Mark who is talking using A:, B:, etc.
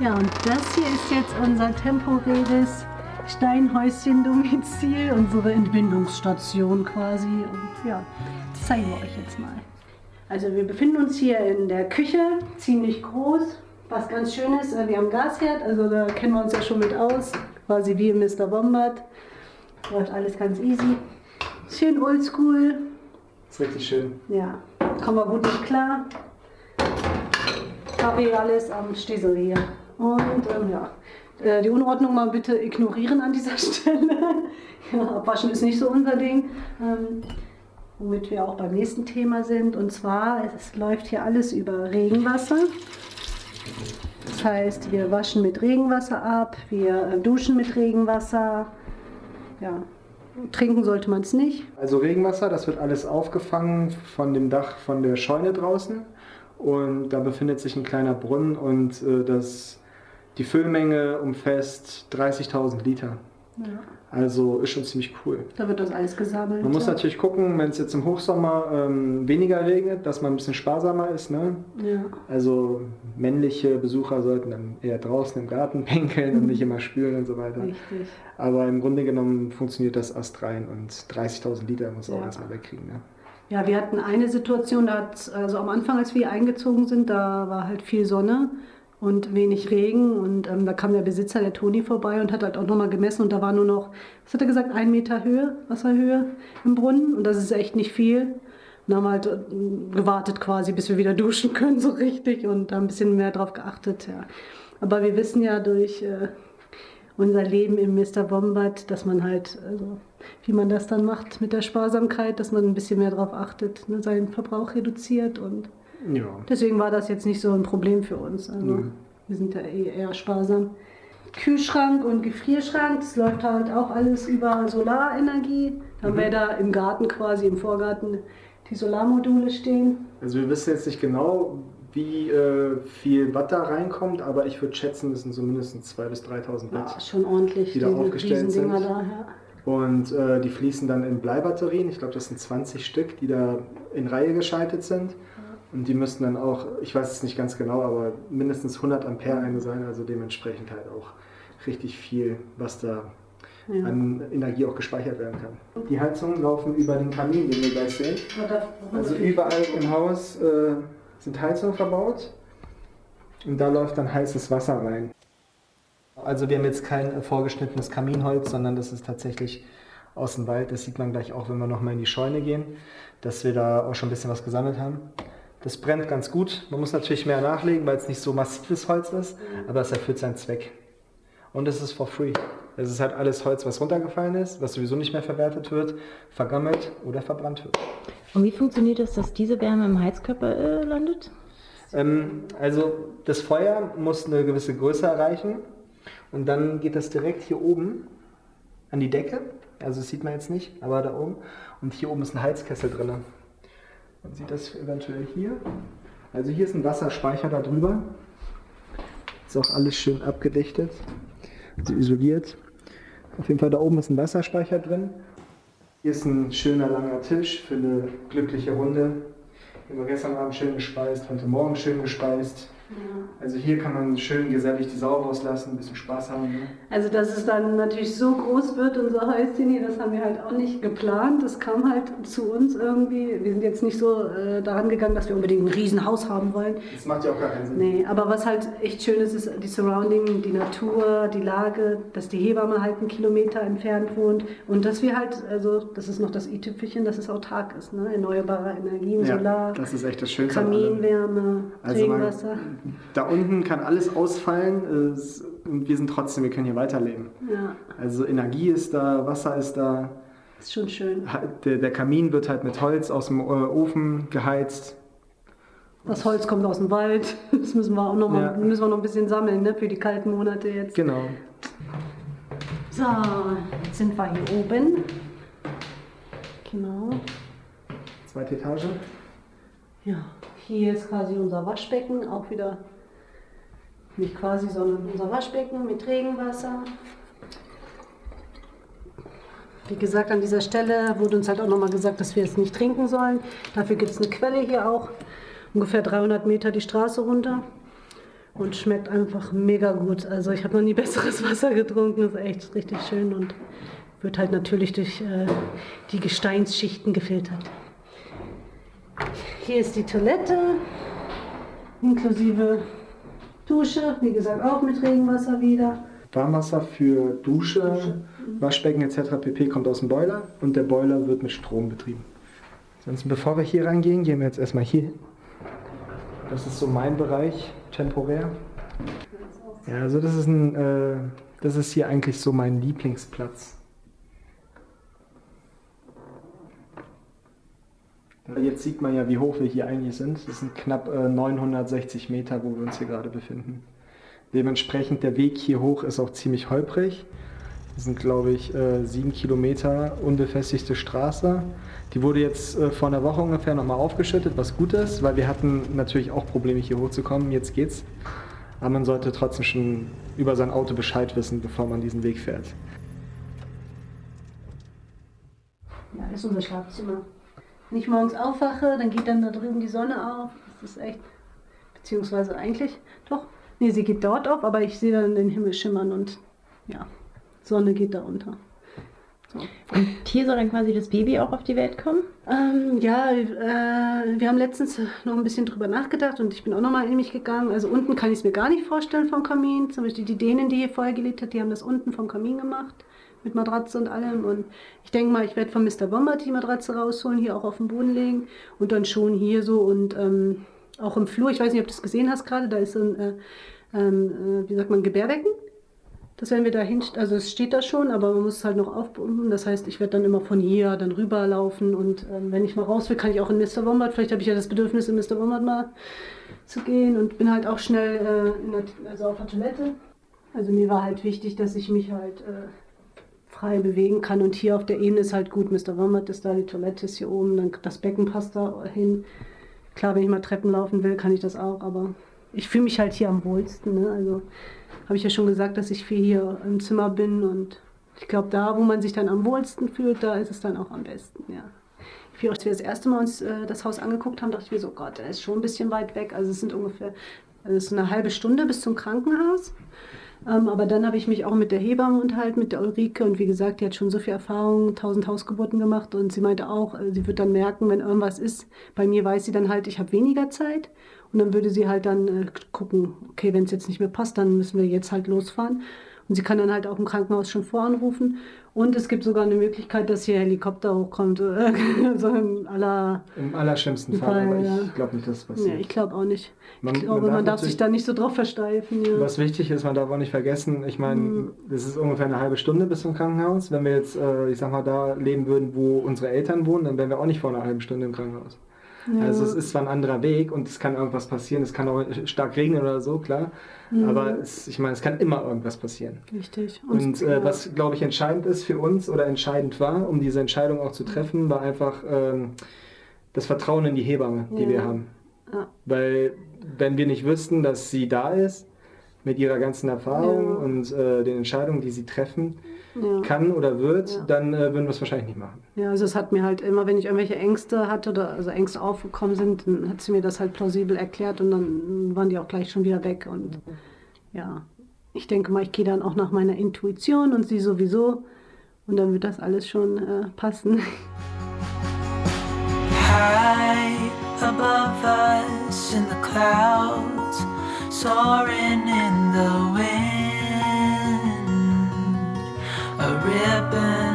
A: Ja, und das hier ist jetzt unser temporäres Steinhäuschen-Domizil, unsere Entbindungsstation quasi. Und ja, das zeigen wir euch jetzt mal. Also wir befinden uns hier in der Küche, ziemlich groß, was ganz schön ist. Wir haben Gasherd, also da kennen wir uns ja schon mit aus, quasi wie im Mr. Bombard. Läuft alles ganz easy. Schön oldschool.
B: Ist richtig schön.
A: Ja, kommen wir gut mit klar. Kaffee alles am Stiesel hier. Und ja, die Unordnung mal bitte ignorieren an dieser Stelle. Ja, abwaschen ist nicht so unser Ding. Womit wir auch beim nächsten Thema sind. Und zwar, es läuft hier alles über Regenwasser. Das heißt, wir waschen mit Regenwasser ab, wir duschen mit Regenwasser. Ja, trinken sollte man es nicht.
B: Also Regenwasser, das wird alles aufgefangen von dem Dach von der Scheune draußen. Und da befindet sich ein kleiner Brunnen und die Füllmenge umfasst 30.000 Liter.
A: Ja.
B: Also ist schon ziemlich cool.
A: Da wird das alles gesammelt.
B: Man muss natürlich gucken, wenn es jetzt im Hochsommer weniger regnet, dass man ein bisschen sparsamer ist. Ne?
A: Ja.
B: Also männliche Besucher sollten dann eher draußen im Garten pinkeln und nicht immer spülen und so weiter.
A: Richtig.
B: Aber im Grunde genommen funktioniert das astrein und 30.000 Liter muss auch
A: Ja.
B: erstmal wegkriegen. Ne?
A: Ja, wir hatten eine Situation, also am Anfang, als wir eingezogen sind, da war halt viel Sonne und wenig Regen und da kam der Besitzer, der Toni, vorbei und hat halt auch nochmal gemessen und da war nur noch, was hat er gesagt, 1 Meter Höhe, Wasserhöhe im Brunnen und das ist echt nicht viel. Und dann haben wir halt gewartet quasi, bis wir wieder duschen können, so richtig und da ein bisschen mehr drauf geachtet, ja. Aber wir wissen ja durch unser Leben im Mr. Bombard, dass man halt, also wie man das dann macht mit der Sparsamkeit, dass man ein bisschen mehr darauf achtet, ne, seinen Verbrauch reduziert und
B: Ja.
A: deswegen war das jetzt nicht so ein Problem für uns. Also wir sind ja eher sparsam. Kühlschrank und Gefrierschrank, das läuft halt auch alles über Solarenergie. Da haben wir da im Garten quasi, im Vorgarten, die Solarmodule stehen.
B: Also wir wissen jetzt nicht genau, wie viel Watt da reinkommt, aber ich würde schätzen, das sind so mindestens 2.000 bis 3.000 Watt.
A: Ja, schon ordentlich,
B: die da aufgestellt
A: Riesendinger
B: sind.
A: da. Ja.
B: Und die fließen dann in Bleibatterien. Ich glaube, das sind 20 Stück, die da in Reihe geschaltet sind. Und die müssten dann auch, ich weiß es nicht ganz genau, aber mindestens 100 Ampere eine sein. Also dementsprechend halt auch richtig viel, was da an Energie auch gespeichert werden kann. Die Heizungen laufen über den Kamin, den wir gleich sehen. Also überall im Haus sind Heizungen verbaut. Und da läuft dann heißes Wasser rein. Also wir haben jetzt kein vorgeschnittenes Kaminholz, sondern das ist tatsächlich aus dem Wald. Das sieht man gleich auch, wenn wir nochmal in die Scheune gehen, dass wir da auch schon ein bisschen was gesammelt haben. Das brennt ganz gut. Man muss natürlich mehr nachlegen, weil es nicht so massives Holz ist, aber es erfüllt seinen Zweck. Und es ist for free. Es ist halt alles Holz, was runtergefallen ist, was sowieso nicht mehr verwertet wird, vergammelt oder verbrannt wird.
C: Und wie funktioniert es, dass diese Wärme im Heizkörper landet?
B: Also das Feuer muss eine gewisse Größe erreichen und dann geht das direkt hier oben an die Decke. Also das sieht man jetzt nicht, aber da oben. Und hier oben ist ein Heizkessel drin. Man sieht das eventuell hier. Also hier ist ein Wasserspeicher da drüber. Ist auch alles schön abgedichtet, also isoliert. Auf jeden Fall da oben ist ein Wasserspeicher drin. Hier ist ein schöner langer Tisch für eine glückliche Runde. Den haben wir gestern Abend schön gespeist, heute Morgen schön gespeist.
A: Ja.
B: Also hier kann man schön gesellig die Sau rauslassen, ein bisschen Spaß haben. Ne?
A: Also dass es dann natürlich so groß wird, unser Häuschen hier, das haben wir halt auch nicht geplant. Das kam halt zu uns irgendwie. Wir sind jetzt nicht so daran gegangen, dass wir unbedingt ein Riesenhaus haben wollen.
B: Das macht ja auch gar keinen Sinn.
A: Nee, aber was halt echt schön ist, ist die Surrounding, die Natur, die Lage, dass die Hebamme halt 1 Kilometer entfernt wohnt und dass wir halt, also das ist noch das i-Tüpfelchen, dass es autark ist, ne? Erneuerbare Energien,
B: Ja,
A: Solar,
B: das ist echt das Schönste an allem.
A: Kaminwärme,
B: Also
A: Regenwasser.
B: Da unten kann alles ausfallen und wir sind trotzdem, wir können hier weiterleben.
A: Ja,
B: Also Energie ist da, Wasser ist da.
A: ist schon schön.
B: Der Kamin wird halt mit Holz aus dem Ofen geheizt.
A: Das Holz kommt aus dem Wald. Das müssen wir auch noch mal, müssen wir noch ein bisschen sammeln, ne, für die kalten Monate jetzt.
B: Genau.
A: So, jetzt sind wir hier oben. Genau.
B: Zweite Etage.
A: Ja, hier ist quasi unser Waschbecken, auch wieder nicht quasi, sondern unser Waschbecken mit Regenwasser. Wie gesagt, an dieser Stelle wurde uns halt auch nochmal gesagt, dass wir es nicht trinken sollen. Dafür gibt es eine Quelle hier auch, ungefähr 300 Meter die Straße runter. und schmeckt einfach mega gut. Also ich habe noch nie besseres Wasser getrunken, ist echt richtig schön und wird halt natürlich durch die Gesteinsschichten gefiltert. Hier ist die Toilette, inklusive Dusche, wie gesagt auch mit Regenwasser wieder.
B: Warmwasser für Dusche, Waschbecken etc. pp. Kommt aus dem Boiler und der Boiler wird mit Strom betrieben. Ansonsten, bevor wir hier rangehen, gehen wir jetzt erstmal hier hin. Das ist so mein Bereich, temporär. Ja, also das ist hier eigentlich so mein Lieblingsplatz. Jetzt sieht man ja, wie hoch wir hier eigentlich sind. Das sind knapp 960 Meter, wo wir uns hier gerade befinden. Dementsprechend der Weg hier hoch ist auch ziemlich holprig. Das sind, glaube ich, 7 Kilometer unbefestigte Straße. Die wurde jetzt vor einer Woche ungefähr nochmal aufgeschüttet, was gut ist, weil wir hatten natürlich auch Probleme hier hochzukommen. Jetzt geht's. Aber man sollte trotzdem schon über sein Auto Bescheid wissen, bevor man diesen Weg fährt.
A: Ja, das ist unser Schlafzimmer. Wenn ich morgens aufwache, dann geht dann da drüben die Sonne auf. Das ist echt, beziehungsweise eigentlich, doch, nee, sie geht dort auf, aber ich sehe dann den Himmel schimmern und ja, Sonne geht da unter. So.
C: Und hier soll dann quasi das Baby auch auf die Welt kommen?
A: Wir haben letztens noch ein bisschen drüber nachgedacht und ich bin auch nochmal in mich gegangen. Also unten kann ich es mir gar nicht vorstellen vom Kamin. Zum Beispiel die Dänen, die hier vorher gelebt hat, die haben das unten vom Kamin gemacht. Mit Matratze und allem. Und ich denke mal, ich werde von Mr. Bombard die Matratze rausholen, hier auch auf den Boden legen und dann schon hier so und auch im Flur. Ich weiß nicht, ob du das gesehen hast gerade, da ist so ein, wie sagt man, Gebärbecken. Das werden wir da hin, also es steht da schon, aber man muss es halt noch aufpumpen. Das heißt, ich werde dann immer von hier dann rüberlaufen und wenn ich mal raus will, kann ich auch in Mr. Bombard. Vielleicht habe ich ja das Bedürfnis, in Mr. Bombard mal zu gehen und bin halt auch schnell also auf der Toilette. Also mir war halt wichtig, dass ich mich halt frei bewegen kann und hier auf der Ebene ist halt gut. Mr. Bombard ist da, die Toilette ist hier oben, dann das Becken passt da hin. Klar, wenn ich mal Treppen laufen will, kann ich das auch, aber ich fühle mich halt hier am wohlsten. Ne? Also habe ich ja schon gesagt, dass ich viel hier im Zimmer bin und ich glaube, da, wo man sich dann am wohlsten fühlt, da ist es dann auch am besten, ja. Als wir das erste Mal uns das Haus angeguckt haben, dachte ich mir so, Gott, der ist schon ein bisschen weit weg. Also es ist eine halbe Stunde bis zum Krankenhaus. Aber dann habe ich mich auch mit der Hebamme unterhalten, mit der Ulrike. Und wie gesagt, die hat schon so viel Erfahrung, 1000 Hausgeburten gemacht. Und sie meinte auch, sie wird dann merken, wenn irgendwas ist. Bei mir weiß sie dann halt, ich habe weniger Zeit. Und dann würde sie halt dann gucken, okay, wenn es jetzt nicht mehr passt, dann müssen wir jetzt halt losfahren. Und sie kann dann halt auch im Krankenhaus schon voranrufen. Und es gibt sogar eine Möglichkeit, dass hier Helikopter hochkommt. Also im
B: allerschlimmsten Fall, aber ich glaube nicht, dass es passiert.
A: Ja, ich glaube auch nicht. Ich glaube, man darf sich da nicht so drauf versteifen. Ja.
B: Was wichtig ist, man darf auch nicht vergessen, ich meine, das ist ungefähr eine halbe Stunde bis zum Krankenhaus. Wenn wir jetzt, ich sag mal, da leben würden, wo unsere Eltern wohnen, dann wären wir auch nicht vor einer halben Stunde im Krankenhaus. Ja. Also es ist zwar ein anderer Weg und es kann irgendwas passieren, es kann auch stark regnen oder so, klar, aber ich meine, es kann immer irgendwas passieren.
A: Richtig.
B: Und was, glaube ich, entscheidend ist für uns oder entscheidend war, um diese Entscheidung auch zu treffen, war einfach das Vertrauen in die Hebamme, die wir haben. Ja. Weil wenn wir nicht wüssten, dass sie da ist, mit ihrer ganzen Erfahrung und den Entscheidungen, die sie treffen, kann oder wird, dann würden wir es wahrscheinlich nicht machen.
A: Ja, also es hat mir halt immer, wenn ich irgendwelche Ängste hatte oder also Ängste aufgekommen sind, dann hat sie mir das halt plausibel erklärt und dann waren die auch gleich schon wieder weg. Und ja, ich denke mal, ich gehe dann auch nach meiner Intuition und sie sowieso und dann wird das alles schon passen. High above us in the clouds, soaring in the wind, a ribbon